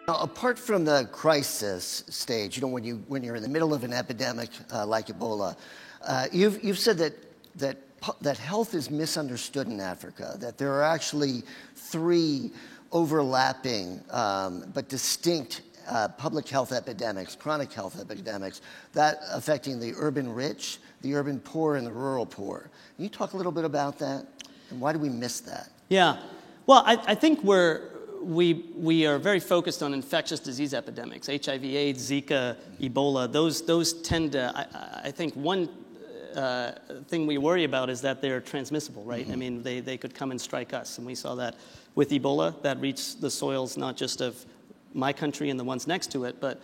Now, apart from the crisis stage, when you're in the middle of an epidemic like Ebola, you've said that health is misunderstood in Africa. That there are actually three overlapping but distinct public health epidemics, chronic health epidemics, that affecting the urban rich, the urban poor, and the rural poor. Can you talk a little bit about that? And why do we miss that? Yeah. Well, I think we are very focused on infectious disease epidemics, HIV/AIDS, Zika, Ebola. Those tend to, I think one thing we worry about is that they're transmissible, right? Mm-hmm. I mean, they could come and strike us. And we saw that with Ebola. That reached the soils not just of my country and the ones next to it, but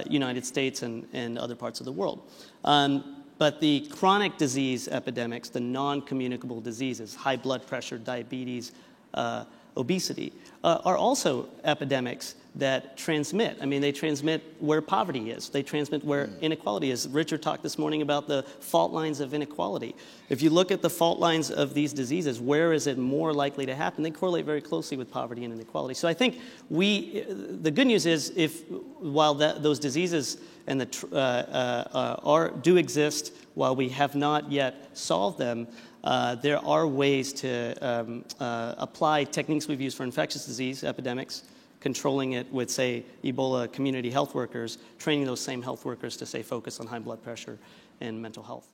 United States and other parts of the world. But the chronic disease epidemics, the non-communicable diseases, high blood pressure, diabetes, obesity, are also epidemics that transmit. I mean, they transmit where poverty is. They transmit where inequality is. Richard talked this morning about the fault lines of inequality. If you look at the fault lines of these diseases, where is it more likely to happen? They correlate very closely with poverty and inequality. So I think the good news is, while those diseases and do exist, while we have not yet solved them, there are ways to apply techniques we've used for infectious disease epidemics, controlling it with, say, Ebola community health workers, training those same health workers to, say, focus on high blood pressure and mental health.